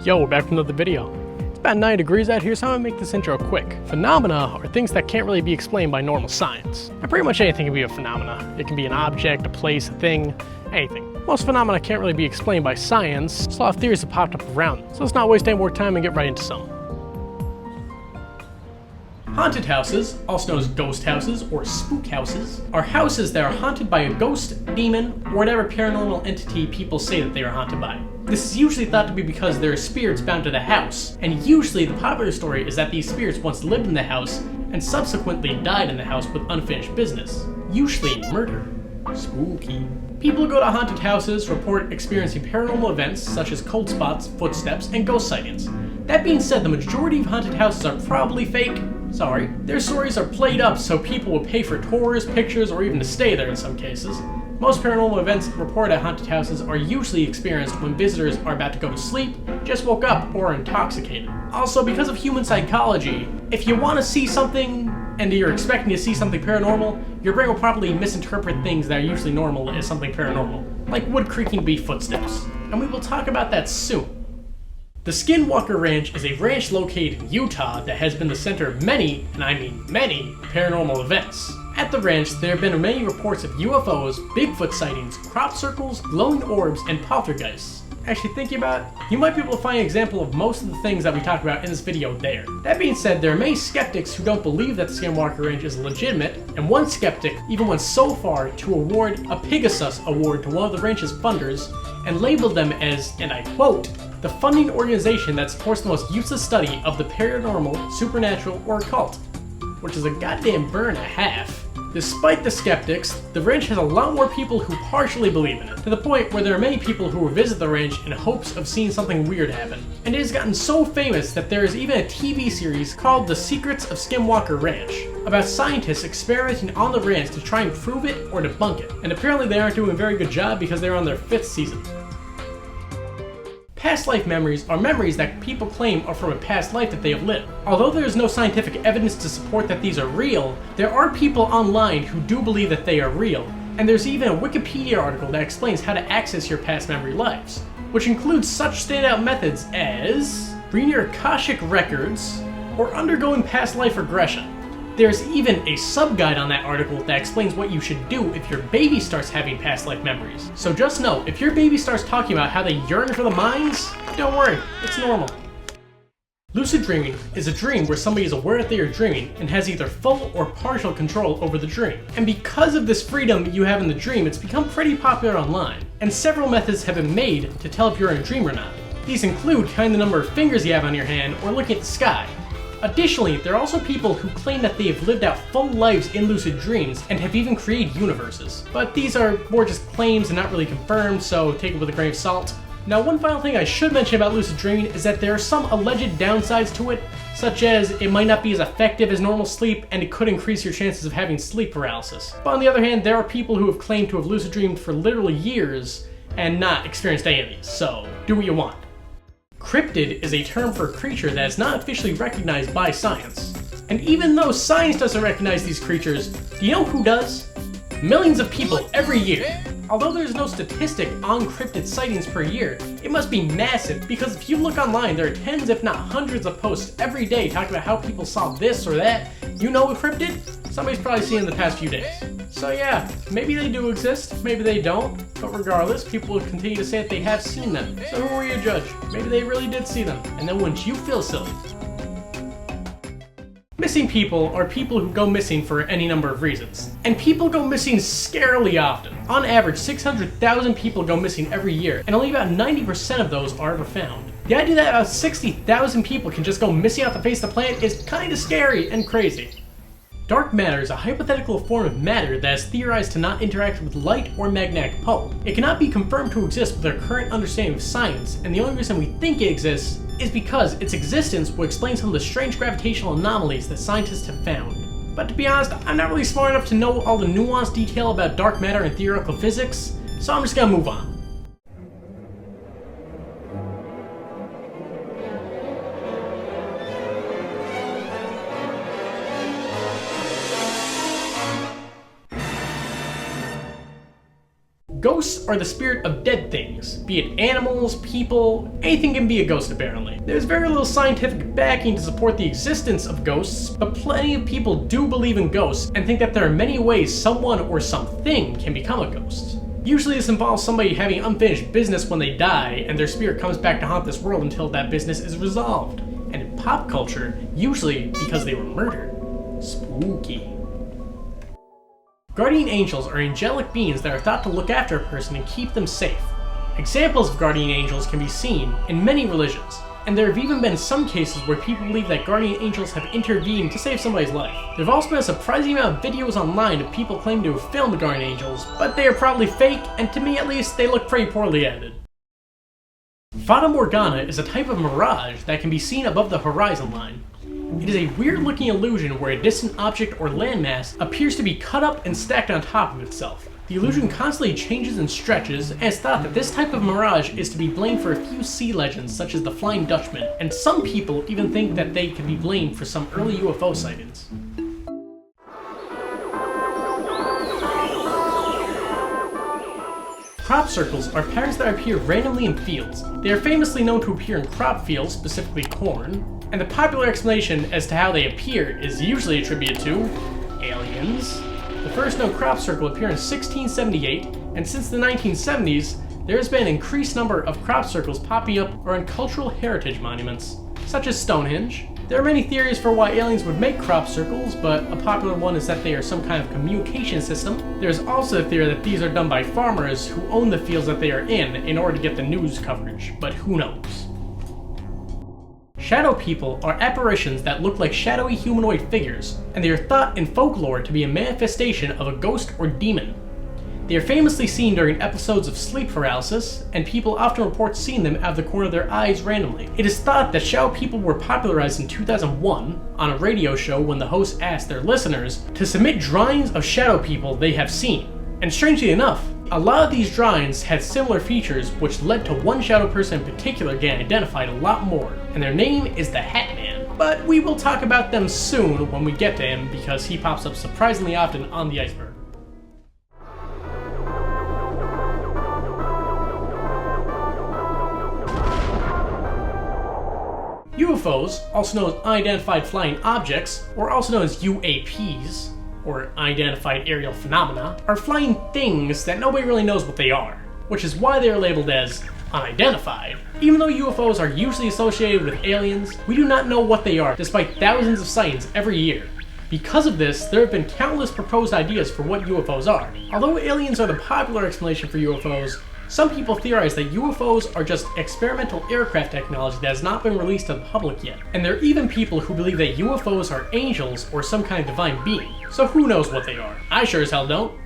Yo, we're back from another video. It's about 9 degrees out here, so I'm gonna make this intro quick. Phenomena are things that can't really be explained by normal science. And pretty much anything can be a phenomena. It can be an object, a place, a thing, anything. Most phenomena can't really be explained by science, so a lot of theories have popped up around them. So let's not waste any more time and get right into some. Haunted houses, also known as ghost houses or spook houses, are houses that are haunted by a ghost, demon, or whatever paranormal entity people say that they are haunted by. This is usually thought to be because there are spirits bound to the house, and usually the popular story is that these spirits once lived in the house and subsequently died in the house with unfinished business, usually murder. Spooky. People who go to haunted houses report experiencing paranormal events such as cold spots, footsteps, and ghost sightings. That being said, the majority of haunted houses are probably fake. Sorry. Their stories are played up so people will pay for tours, pictures, or even to stay there in some cases. Most paranormal events reported at haunted houses are usually experienced when visitors are about to go to sleep, just woke up, or are intoxicated. Also, because of human psychology, if you want to see something and you're expecting to see something paranormal, your brain will probably misinterpret things that are usually normal as something paranormal, like wood creaking beef footsteps. And we will talk about that soon. The Skinwalker Ranch is a ranch located in Utah that has been the center of many, and I mean many, paranormal events. At the ranch, there have been many reports of UFOs, Bigfoot sightings, crop circles, glowing orbs, and poltergeists. Actually, thinking about it, you might be able to find an example of most of the things that we talked about in this video there. That being said, there are many skeptics who don't believe that the Skinwalker Ranch is legitimate, and one skeptic even went so far to award a Pegasus Award to one of the ranch's funders and labeled them as, and I quote, the funding organization that supports the most useless study of the paranormal, supernatural, or occult, which is a goddamn burn and a half. Despite the skeptics, the ranch has a lot more people who partially believe in it, to the point where there are many people who will visit the ranch in hopes of seeing something weird happen. And it has gotten so famous that there is even a TV series called The Secrets of Skinwalker Ranch, about scientists experimenting on the ranch to try and prove it or debunk it. And apparently they aren't doing a very good job because they're on their 5th season. Past life memories are memories that people claim are from a past life that they have lived. Although there is no scientific evidence to support that these are real, there are people online who do believe that they are real, and there's even a Wikipedia article that explains how to access your past memory lives, which includes such standout methods as reading your Akashic records or undergoing past life regression. There's even a sub-guide on that article that explains what you should do if your baby starts having past life memories. So just know, if your baby starts talking about how they yearn for the mines, don't worry, it's normal. Lucid dreaming is a dream where somebody is aware that they are dreaming and has either full or partial control over the dream. And because of this freedom you have in the dream, it's become pretty popular online. And several methods have been made to tell if you're in a dream or not. These include counting the number of fingers you have on your hand or looking at the sky. Additionally, there are also people who claim that they have lived out full lives in lucid dreams and have even created universes. But these are more just claims and not really confirmed, so take it with a grain of salt. Now, one final thing I should mention about lucid dreaming is that there are some alleged downsides to it, such as it might not be as effective as normal sleep and it could increase your chances of having sleep paralysis. But on the other hand, there are people who have claimed to have lucid dreamed for literally years and not experienced any of these, so do what you want. Cryptid is a term for a creature that is not officially recognized by science. And even though science doesn't recognize these creatures, do you know who does? Millions of people every year. Although there's no statistic on cryptid sightings per year, it must be massive because if you look online, there are tens if not hundreds of posts every day talking about how people saw this or that. You know a cryptid? Somebody's probably seen it in the past few days. So yeah, maybe they do exist, maybe they don't, but regardless, people will continue to say that they have seen them. So who are you to judge? Maybe they really did see them, and then wouldn't you feel silly? Missing people are people who go missing for any number of reasons. And people go missing scarily often. On average, 600,000 people go missing every year, and only about 90% of those are ever found. The idea that about 60,000 people can just go missing off the face of the planet is kinda scary and crazy. Dark matter is a hypothetical form of matter that is theorized to not interact with light or magnetic pole. It cannot be confirmed to exist with our current understanding of science, and the only reason we think it exists is because its existence will explain some of the strange gravitational anomalies that scientists have found. But to be honest, I'm not really smart enough to know all the nuanced detail about dark matter and theoretical physics, so I'm just gonna move on. Ghosts are the spirit of dead things, be it animals, people, anything can be a ghost apparently. There's very little scientific backing to support the existence of ghosts, but plenty of people do believe in ghosts and think that there are many ways someone or something can become a ghost. Usually this involves somebody having unfinished business when they die, and their spirit comes back to haunt this world until that business is resolved. And in pop culture, usually because they were murdered. Spooky. Guardian angels are angelic beings that are thought to look after a person and keep them safe. Examples of guardian angels can be seen in many religions, and there have even been some cases where people believe that guardian angels have intervened to save somebody's life. There have also been a surprising amount of videos online of people claiming to have filmed guardian angels, but they are probably fake, and to me at least, they look pretty poorly edited. Fata Morgana is a type of mirage that can be seen above the horizon line. It is a weird-looking illusion where a distant object or landmass appears to be cut up and stacked on top of itself. The illusion constantly changes and stretches, and it's thought that this type of mirage is to be blamed for a few sea legends such as the Flying Dutchman, and some people even think that they could be blamed for some early UFO sightings. Crop circles are patterns that appear randomly in fields. They are famously known to appear in crop fields, specifically corn, and the popular explanation as to how they appear is usually attributed to aliens. The first known crop circle appeared in 1678, and since the 1970s, there has been an increased number of crop circles popping up or in cultural heritage monuments, such as Stonehenge. There are many theories for why aliens would make crop circles, but a popular one is that they are some kind of communication system. There's also a theory that these are done by farmers who own the fields that they are in order to get the news coverage, but who knows? Shadow people are apparitions that look like shadowy humanoid figures, and they are thought in folklore to be a manifestation of a ghost or demon. They are famously seen during episodes of sleep paralysis, and people often report seeing them out of the corner of their eyes randomly. It is thought that shadow people were popularized in 2001 on a radio show when the host asked their listeners to submit drawings of shadow people they have seen. And strangely enough, a lot of these drawings had similar features, which led to one shadow person in particular getting identified a lot more, and their name is the Hat Man. But we will talk about them soon when we get to him, because he pops up surprisingly often on the Iceberg. UFOs, also known as unidentified flying objects, or also known as UAPs, or unidentified aerial phenomena, are flying things that nobody really knows what they are, which is why they are labeled as unidentified. Even though UFOs are usually associated with aliens, we do not know what they are, despite thousands of sightings every year. Because of this, there have been countless proposed ideas for what UFOs are. Although aliens are the popular explanation for UFOs, some people theorize that UFOs are just experimental aircraft technology that has not been released to the public yet. And there are even people who believe that UFOs are angels or some kind of divine being. So who knows what they are? I sure as hell don't.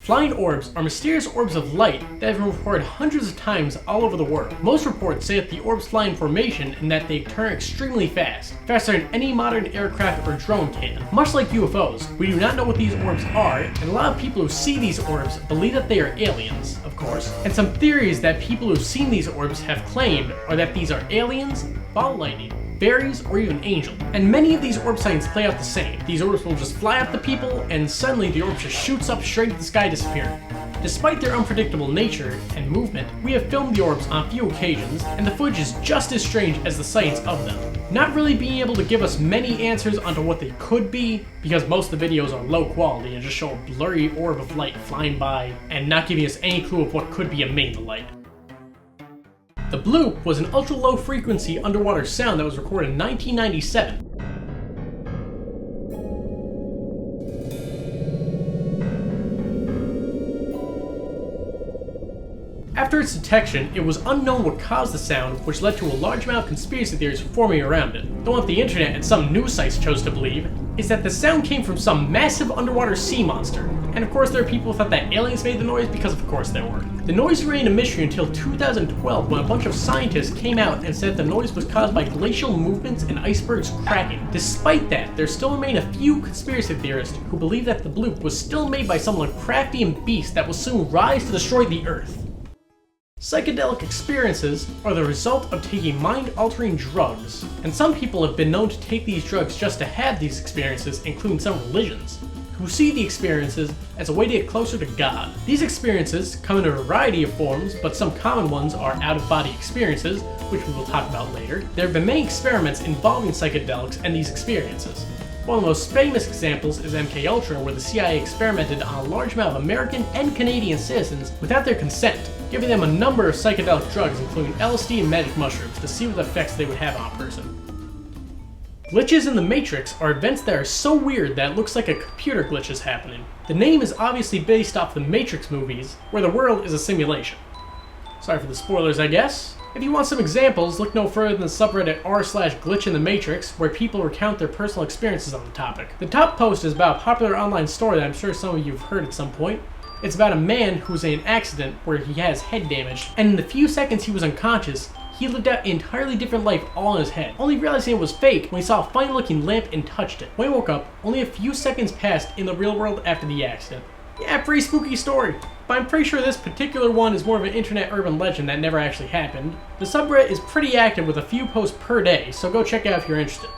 Flying orbs are mysterious orbs of light that have been reported hundreds of times all over the world. Most reports say that the orbs fly in formation and that they turn extremely fast, faster than any modern aircraft or drone can. Much like UFOs, we do not know what these orbs are, and a lot of people who see these orbs believe that they are aliens, of course. And some theories that people who have seen these orbs have claimed are that these are aliens, ball lightning, fairies, or even angels. And many of these orb sightings play out the same. These orbs will just fly up the people, and suddenly the orb just shoots up straight into the sky, disappearing. Despite their unpredictable nature and movement, we have filmed the orbs on a few occasions, and the footage is just as strange as the sightings of them. Not really being able to give us many answers onto what they could be, because most of the videos are low quality and just show a blurry orb of light flying by, and not giving us any clue of what could be emitting the light. The Bloop was an ultra-low frequency underwater sound that was recorded in 1997. After its detection, it was unknown what caused the sound, which led to a large amount of conspiracy theories forming around it. The one the internet and some news sites chose to believe is that the sound came from some massive underwater sea monster. And of course there are people who thought that aliens made the noise, because of course they were. The noise remained a mystery until 2012, when a bunch of scientists came out and said the noise was caused by glacial movements and icebergs cracking. Despite that, there still remain a few conspiracy theorists who believe that the Bloop was still made by someone crafty and beast that will soon rise to destroy the Earth. Psychedelic experiences are the result of taking mind-altering drugs, and some people have been known to take these drugs just to have these experiences, including some religions. who see the experiences as a way to get closer to God. These experiences come in a variety of forms, but some common ones are out-of-body experiences, which we will talk about later. There have been many experiments involving psychedelics and these experiences. One of the most famous examples is MKUltra, where the CIA experimented on a large amount of American and Canadian citizens without their consent, giving them a number of psychedelic drugs including LSD and magic mushrooms to see what effects they would have on a person. Glitches in the Matrix are events that are so weird that it looks like a computer glitch is happening. The name is obviously based off the Matrix movies, where the world is a simulation. Sorry for the spoilers, I guess. If you want some examples, look no further than the subreddit r/glitchinthematrix, where people recount their personal experiences on the topic. The top post is about a popular online story that I'm sure some of you have heard at some point. It's about a man who was in an accident where he has head damage, and in the few seconds he was unconscious, he lived out an entirely different life all in his head, only realizing it was fake when he saw a funny looking lamp and touched it. When he woke up, only a few seconds passed in the real world after the accident. Yeah, pretty spooky story. But I'm pretty sure this particular one is more of an internet urban legend that never actually happened. The subreddit is pretty active with a few posts per day, so go check it out if you're interested.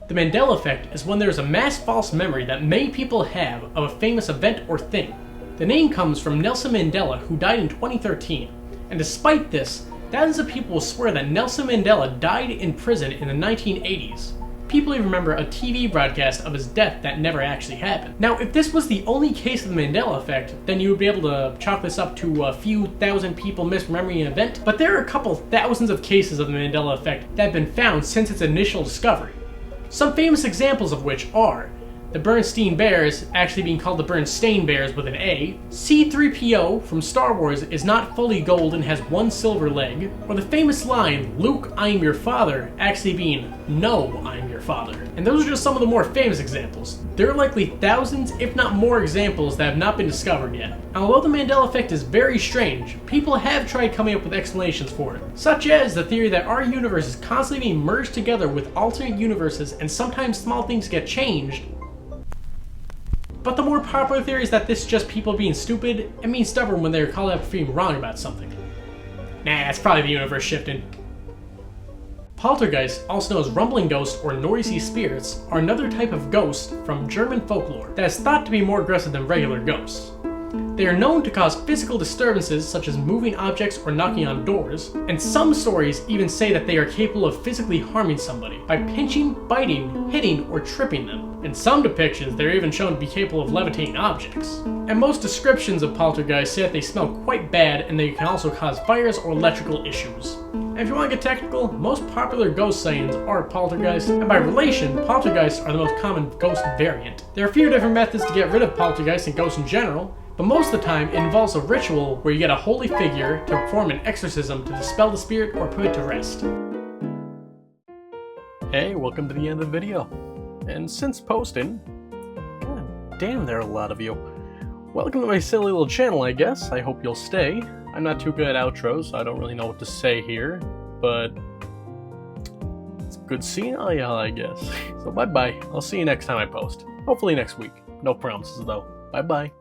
The Mandella Effect is when there is a mass false memory that many people have of a famous event or thing. The name comes from Nelson Mandela, who died in 2013, and despite this, thousands of people will swear that Nelson Mandela died in prison in the 1980s. People even remember a TV broadcast of his death that never actually happened. Now, if this was the only case of the Mandela Effect, then you would be able to chalk this up to a few thousand people misremembering an event, but there are a couple thousands of cases of the Mandela Effect that have been found since its initial discovery. Some famous examples of which are the Bernstein Bears actually being called the Bernstein Bears with an A, C-3PO from Star Wars is not fully gold and has one silver leg, or the famous line, "Luke, I am your father," actually being, "No, I am your father." And those are just some of the more famous examples. There are likely thousands, if not more, examples that have not been discovered yet. And although the Mandela Effect is very strange, people have tried coming up with explanations for it, such as the theory that our universe is constantly being merged together with alternate universes and sometimes small things get changed. But the more popular theory is that this is just people being stupid and being stubborn when they're called out for being wrong about something. Nah, it's probably the universe shifting. Poltergeists, also known as rumbling ghosts or noisy spirits, are another type of ghost from German folklore that is thought to be more aggressive than regular ghosts. They are known to cause physical disturbances such as moving objects or knocking on doors, and some stories even say that they are capable of physically harming somebody by pinching, biting, hitting, or tripping them. In some depictions, they're even shown to be capable of levitating objects. And most descriptions of poltergeists say that they smell quite bad and they can also cause fires or electrical issues. And if you want to get technical, most popular ghost sightings are poltergeists, and by relation, poltergeists are the most common ghost variant. There are a few different methods to get rid of poltergeists and ghosts in general, but most of the time it involves a ritual where you get a holy figure to perform an exorcism to dispel the spirit or put it to rest. Hey, welcome to the end of the video. And since posting, god damn, there are a lot of you. Welcome to my silly little channel, I guess. I hope you'll stay. I'm not too good at outros, so I don't really know what to say here, but it's good seeing all y'all, I guess. So bye-bye. I'll see you next time I post. Hopefully next week. No promises, though. Bye-bye.